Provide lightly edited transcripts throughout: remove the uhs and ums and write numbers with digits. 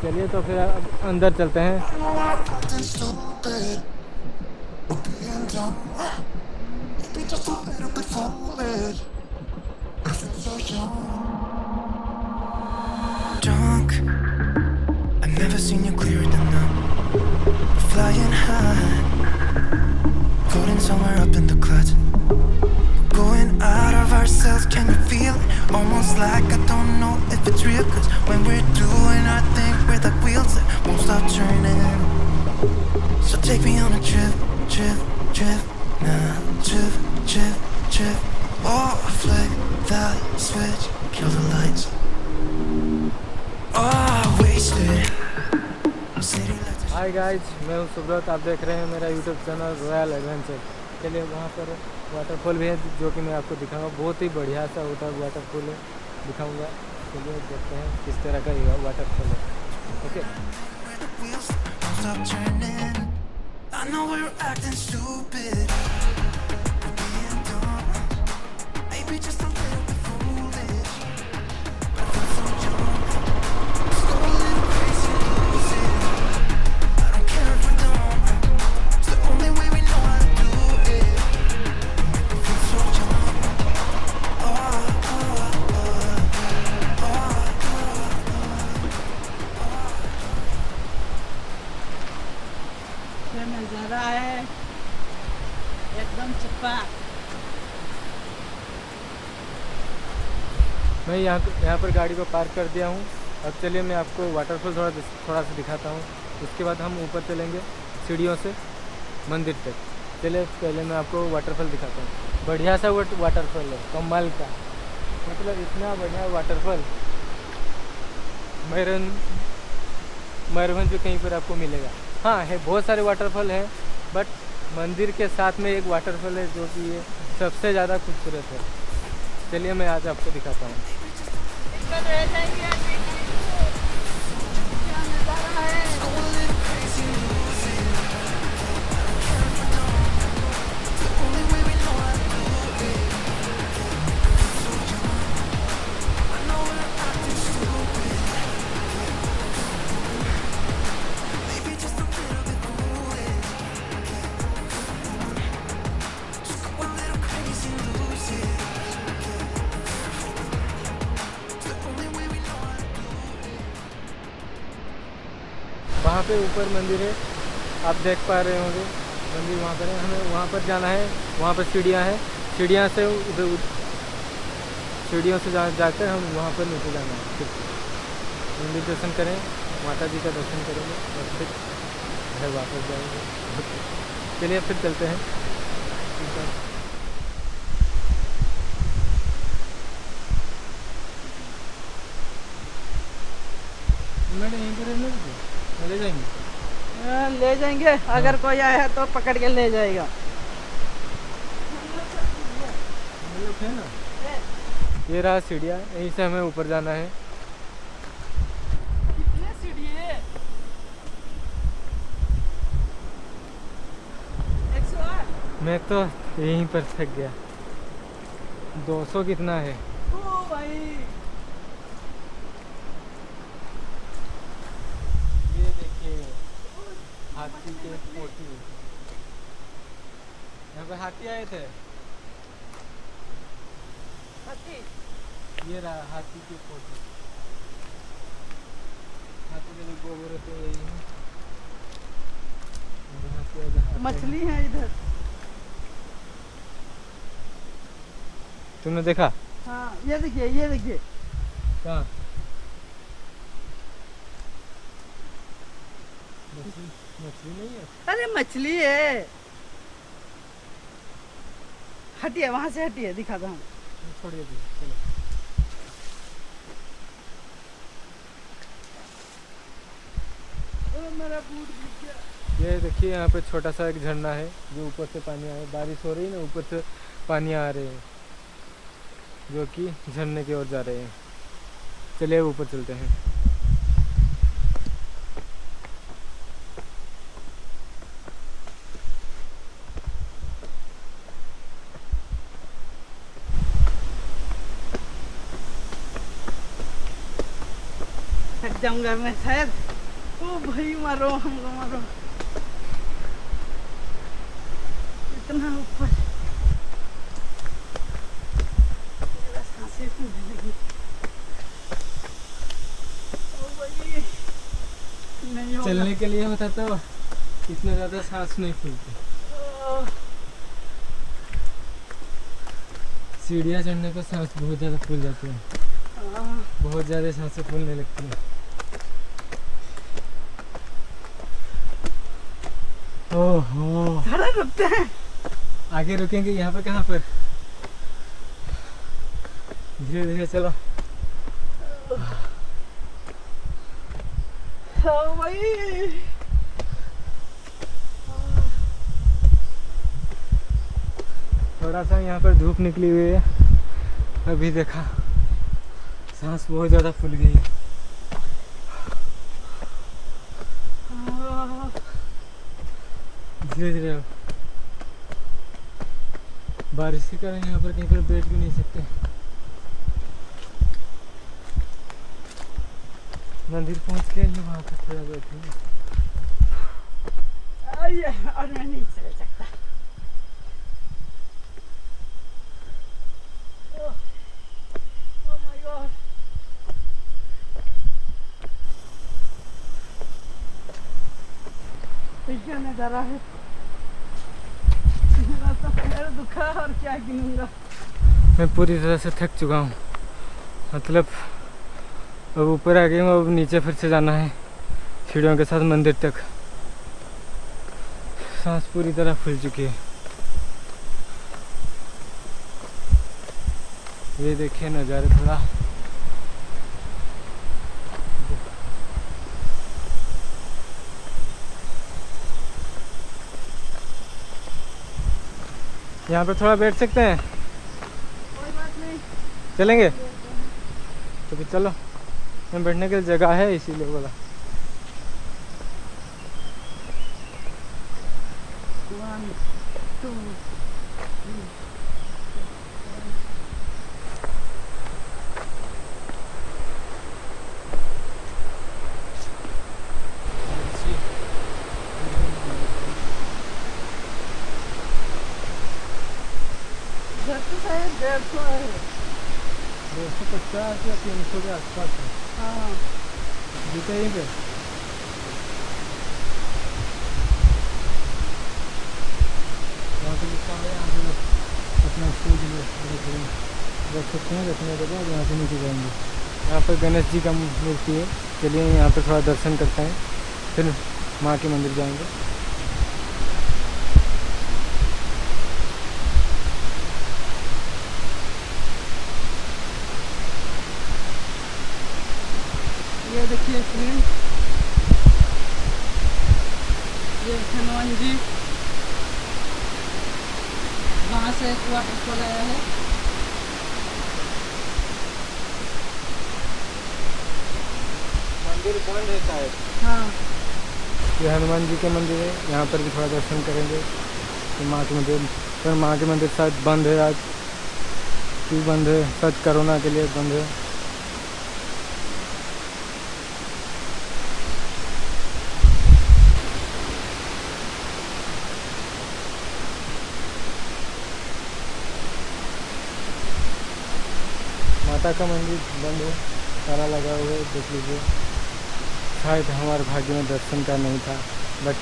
चलिए तो फिर अब अंदर चलते हैं। Drunk, I've never seen you clearer than now. We're flying high, floating somewhere up in the clouds. We're going out of ourselves, can you feel it? Almost like I don't know if it's real. Cause when we're doing our thing, we're the wheels that won't stop turning. So take me on a trip, trip, trip. Now, trip, trip, trip. Oh, flick that switch, kill the lights. Hi guys, मैं हूँ सुब्रत। आप देख रहे हैं मेरा YouTube channel royal adventure. चलिए वहाँ पर वाटरफॉल भी है जो कि मैं आपको दिखाऊंगा। बहुत ही बढ़िया सा होता है वाटरफॉल है, दिखाऊंगा। चलिए देखते हैं किस तरह का ये वाटरफॉल है। ओके नजारा है एकदम चिपा। मैं यहाँ पर गाड़ी को पार्क कर दिया हूँ। अब चलिए मैं आपको वाटरफॉल थोड़ा सा दिखाता हूँ। उसके बाद हम ऊपर चलेंगे सीढ़ियों से मंदिर तक। चलिए पहले मैं आपको वाटरफॉल दिखाता हूँ। बढ़िया सा वाटरफॉल है, कमाल का। मतलब इतना बढ़िया वाटरफॉल मयूरभंज कहीं पर आपको मिलेगा। हाँ है, बहुत सारे वाटरफॉल हैं, बट मंदिर के साथ में एक वाटरफॉल है जो कि ये सबसे ज़्यादा खूबसूरत है। चलिए मैं आज आपको दिखाता हूँ। वहाँ पे ऊपर मंदिर है, आप देख पा रहे होंगे। मंदिर वहाँ पर है, हमें वहाँ पर जाना है। वहाँ पर सीढ़ियाँ हैं, सीढ़ियों से जाकर हम वहाँ पर नीचे जाना है। फिर मंदिर दर्शन करें, माता जी का दर्शन करेंगे और फिर घर वापस जाएंगे। चलिए फिर चलते हैं। मैंने यहीं पर ले जाएंगे। ले जाएंगे, अगर कोई आया तो पकड़ के ले जाएगा। है ना, ये रहा सीढ़ियाँ, यहीं से हमें ऊपर जाना है। कितने सीढ़ी है? 108। मैं तो यहीं पर थक गया। 200 कितना है? ओ भाई, ये देखिए हाथी के पोटी। यहाँ पे हाथी आए थे। हाथी। ये रहा हाथी की पोटी। हाथी के जो गोबर होते हैं यही है। मछली है इधर। तुमने देखा? हाँ, ये देखिए, ये देखिए। कहाँ? मछली नहीं है। अरे मछली है। हटिए, वहां से हटिए, दिखाता हूँ। छोड़िए चलो। मेरा बूट भीग गया। ये देखिए यहाँ पे छोटा सा एक झरना है जो ऊपर से पानी आ रहा है। बारिश हो रही है ना, ऊपर से पानी आ रहे हैं जो कि झरने की ओर जा रहे हैं। चलिए ऊपर चलते हैं। जाऊंगा मैं शायद। ओ भाई मारो हमको मारो, इतना ऊपर मेरा सांसें फूलने लगी। ओ भाई नहीं होगा। चलने के लिए होता तो इतना ज़्यादा सांस नहीं फूलती। सीढ़ियाँ चढ़ने पर सांस बहुत ज़्यादा फूल जाती है, बहुत ज़्यादा सांसें फूलने लगती हैं। ओहो, थोड़ा रुकते हैं। आगे रुकेंगे यहाँ पर, कहाँ पर? धीरे धीरे चलो। ओ भाई थोड़ा सा यहाँ पर धूप निकली हुई है, अभी देखा सांस बहुत ज़्यादा फूल गई है। धीरे धीरे बारिश के कारण यहाँ पर कहीं पर बैठ भी नहीं सकते। मंदिर पहुँच के ही वहाँ पर थोड़ा बैठेंगे। और मैं नहीं चल सकता। Oh my God. क्या नज़ारा है, मेरा तो पैर दुखा और क्या गिनूंगा। मैं पूरी तरह से थक चुका हूँ, मतलब अब ऊपर आ गई हूँ, अब नीचे फिर से जाना है सीढ़ियों के साथ मंदिर तक। सांस पूरी तरह फूल चुकी है। ये देखिए नज़ारे थोड़ा। यहाँ पर थोड़ा बैठ सकते हैं? कोई बात नहीं, चलेंगे तो फिर चलो। यहाँ बैठने के लिए जगह है इसीलिए बोला। 1 2 3 घर तो शायद 150 है। 250 या 300 के आसपास है। हाँ जूते यहीं पे वहाँ पे लिखा है, यहाँ पे अपना शूज रख सकते हैं। रखने के बाद यहाँ से नीचे जाएंगे। यहाँ पर गणेश जी का मूर्ति है, चलिए यहाँ पे थोड़ा दर्शन करते हैं, फिर माँ के मंदिर जाएंगे। ये देखिए फ्रेंड, ये हनुमान जी, वहाँ से एक वाटरफॉल आया है। मंदिर बंद है शायद। हाँ ये हनुमान जी के मंदिर है, यहाँ पर भी थोड़ा दर्शन करेंगे। तो माँ के मंदिर, पर माँ के मंदिर शायद बंद है आज। क्यों बंद है? शायद कोरोना के लिए बंद है। माता का मंदिर बंद है, ताला लगा हुआ है, देख लीजिए। शायद हमारे भाग्य में दर्शन का नहीं था, बट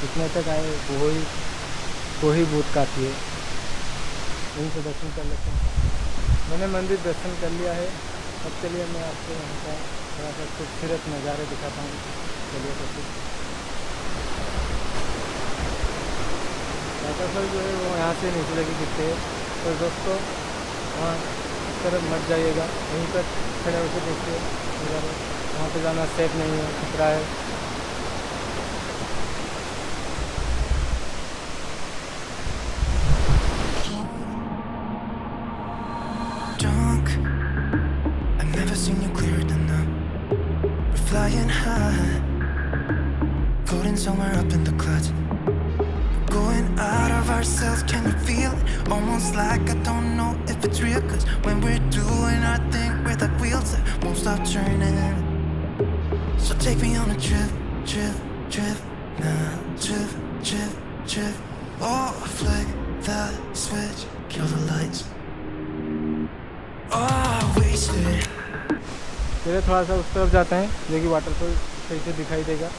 इतने तक आए वो ही बहुत काफ़ी है। यहीं से दर्शन कर लेते हैं। मैंने मंदिर दर्शन कर लिया है। अब चलिए मैं आपको यहाँ का थोड़ा सा खूबसूरत नज़ारे दिखाता हूँ। चलिए तो फिर वाटरफॉल जो है वो यहाँ से नीचे लगी दिखते हैं। तो दोस्तों वहाँ तरफ मत जाइएगा, वहीं पर खड़े होकर देखिए नज़ारे। वहाँ पे जाना सेफ नहीं है, खतरा है। Drunk, I've never seen you clearer than now. We're flying high, floating somewhere up in the clouds. Going out of ourselves, can you feel it? Almost like I don't know if it's real. Cause when we're doing our thing, we're like wheels that won't stop turning. So take me on a trip, trip, trip now. Trip, trip, trip. Oh, flick the switch, kill the lights. Oh, wasted. चलिए थोड़ा सा उस तरफ जाते हैं, जो कि waterfall सही से दिखाई देगा।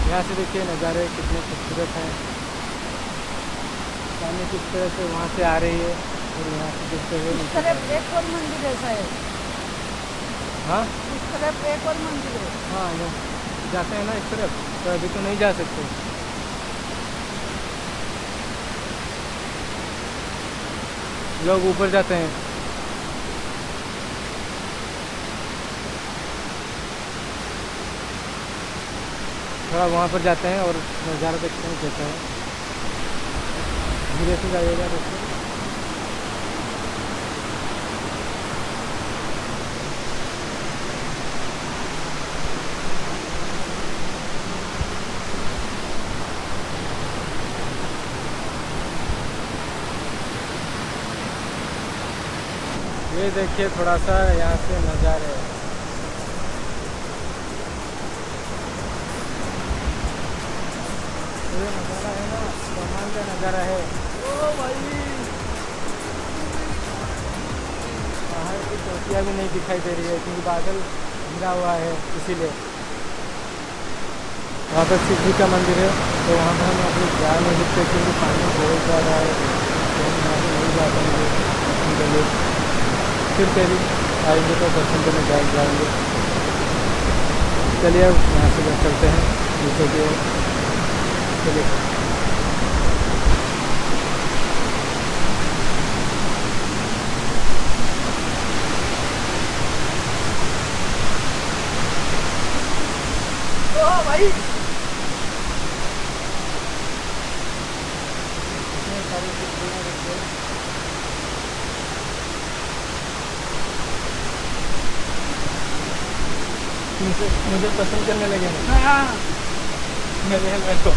यहाँ से देखिए नज़ारे कितने खूबसूरत हैं। पानी किस तरह से वहाँ से आ रही है और यहाँ से देखते हुए इस तरफ एक और मंदिर ऐसा है। हाँ इस तरफ एक और मंदिर है। हाँ, यहाँ जाते हैं ना इस तरफ, तो अभी तो नहीं जा सकते। लोग ऊपर जाते हैं। थोड़ा वहाँ पर जाते हैं और नज़ारा देखते हैं कैसा है। धीरे से जाइएगा दोस्तों। ये देखिए थोड़ा सा यहाँ से नज़ारे। ये नज़ारा है ना, कमाल का नज़ारा है। ओ भाई, पहाड़ की चोटियाँ भी नहीं दिखाई दे रही है क्योंकि बादल घिरा हुआ है, इसीलिए। वहाँ पर शिव जी का मंदिर है, तो वहाँ पर हम अपनी जा नहीं सकते क्योंकि पानी बहुत ज़्यादा है, तो हम वहाँ से नहीं जा पाएंगे दर्शन के लिए। फिर कभी आएंगे तो दर्शन करने जाएंगे। चलिए अब यहाँ से चलते हैं नीचे की ओर। चलिए ओ भाई, इतने सारी चिड़ियाँ देखिए। मुझे पसंद करने लगे हैं हाँ, मेरे हेलमेट को।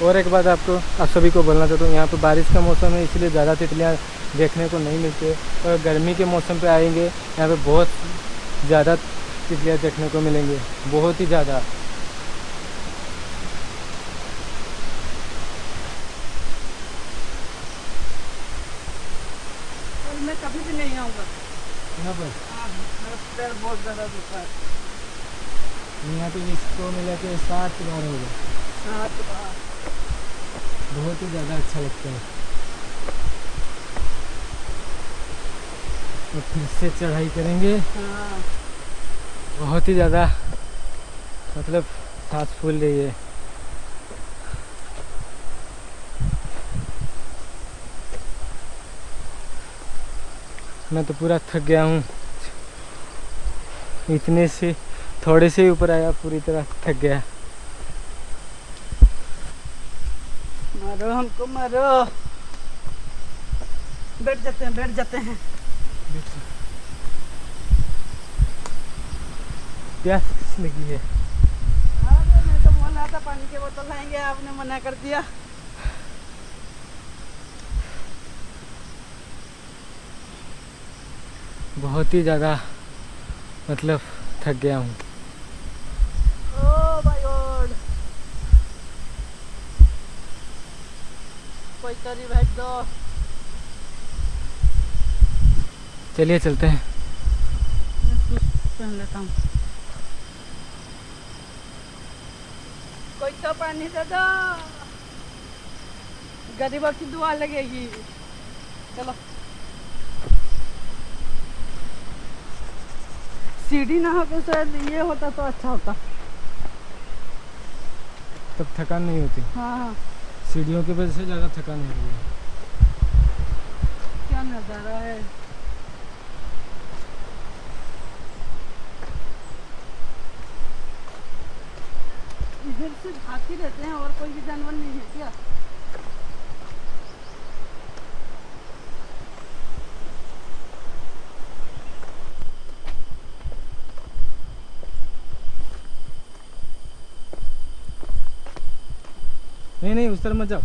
और एक बात आपको आप सभी को बोलना चाहता हूँ, यहाँ पे बारिश का मौसम है इसलिए ज़्यादा तितलियाँ देखने को नहीं मिलती है, और गर्मी के मौसम पे आएंगे यहाँ पे बहुत ज़्यादा तितलियाँ देखने को मिलेंगे, बहुत ही ज़्यादा। और मैं कभी भी नहीं आऊँगा। यहाँ पर हाँ, मेरा पैर बहुत ज़्यादा दुखा है। यहाँ पे इसको मिला के 7 बार हो गए। 7 बार। बहुत ही ज़्यादा अच्छा लगता है। तो फिर से चढ़ाई करेंगे, हाँ, बहुत ही ज़्यादा मतलब सांस फूल रही है। मैं तो पूरा थक गया हूँ, इतने से थोड़े से ही ऊपर आया पूरी तरह थक गया। मारो हमको मारो। बैठ जाते हैं, बैठ जाते हैं। प्यास लगी है। अरे मैं तो बोल रहा था पानी की बोतल लाएंगे, आपने मना कर दिया। बहुत ही ज़्यादा मतलब थक गया हूँ। ओ भाई गॉड, कोई तरी भेज दो। चलिए चलते हैं। मैं शूज पहन लेता हूँ। कोई तो पानी दे दो, गरीबों की दुआ लगेगी। चलो सीढ़ी ना होके शायद ये होता तो अच्छा होता। तब थकान नहीं होती। हाँ सीढ़ियों की वजह से ज़्यादा थकान हो रही है। क्या नज़ारा है। इधर से हाथी रहते हैं और कोई भी जानवर नहीं है क्या? नहीं नहीं, उस तरफ मत जाओ।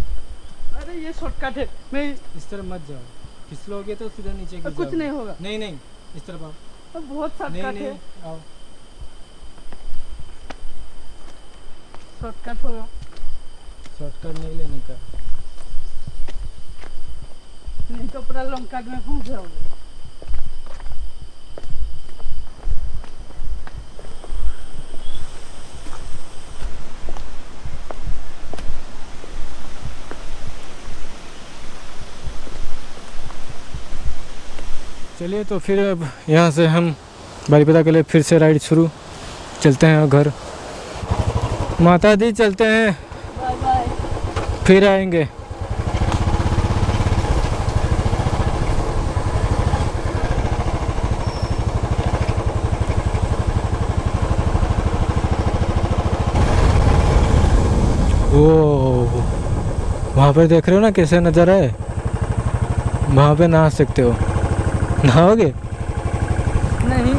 अरे ये शॉर्टकट है, मैं इस तरफ मत जाओ, फिसलोगे तो सीधा नीचे गिर कुछ जाओगे। नहीं होगा। नहीं नहीं, इस तरफ आओ। तो बहुत नहीं शॉर्टकट नहीं, है। आओ। शॉर्टकट होगा। शॉर्टकट नहीं लेने का। नहीं तो पूरा लॉन्ग कट में फंस जाओगे। चलिए तो फिर अब यहाँ से हम बारीपदा के लिए फिर से राइड शुरू। चलते हैं घर। माता दी चलते हैं, बाय बाय। फिर आएंगे। ओ वहाँ पर देख रहे हो ना कैसे नज़ारा है। वहाँ पे नहा सकते हो। नहाओगे? नहीं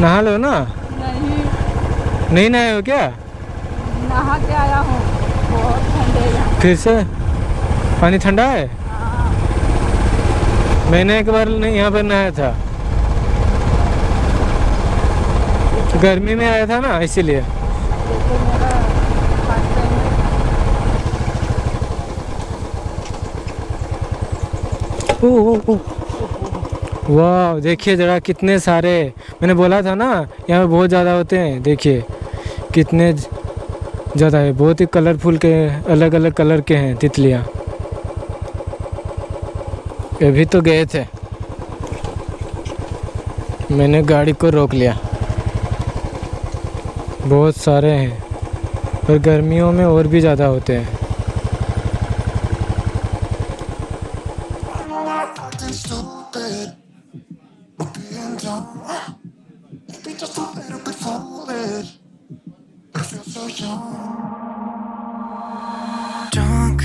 नहा लो ना। नहीं नहीं नहाए हो क्या? नहा के आया हूँ, बहुत ठंडे यहाँ। फिर से पानी ठंडा है? हाँ, मैंने एक बार नहीं यहाँ पर नहाया था, गर्मी में आया था ना इसीलिए। देखो मेरा फर्स्ट टाइम है। ओह वाह, देखिए जरा कितने सारे। मैंने बोला था ना यहाँ पे बहुत ज़्यादा होते हैं। देखिए कितने ज़्यादा है, बहुत ही कलरफुल के, अलग अलग कलर के हैं तितलियाँ। अभी तो गए थे, मैंने गाड़ी को रोक लिया। बहुत सारे हैं, पर गर्मियों में और भी ज़्यादा होते हैं। Drunk,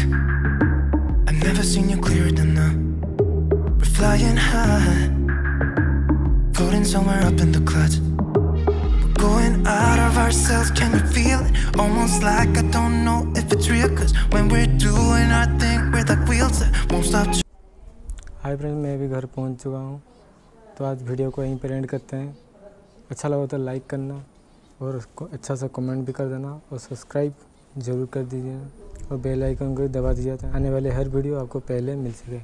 I've never seen you clearer than now. We're flying high, floating somewhere up in the clouds. We're going out of ourselves, can you feel it? Almost like I don't know if it's real, cause when we're doing our thing, we're like wheels that won't stop. Hi friends, मैं भी घर पहुंच चुका हूं। तो आज video को यहीं पर एंड करते हैं। अच्छा लगा तो लाइक करना और उसको अच्छा सा कमेंट भी कर देना और सब्सक्राइब ज़रूर कर दीजिए और बेल आइकन को दबा दीजिए, आने वाले हर वीडियो आपको पहले मिल सके।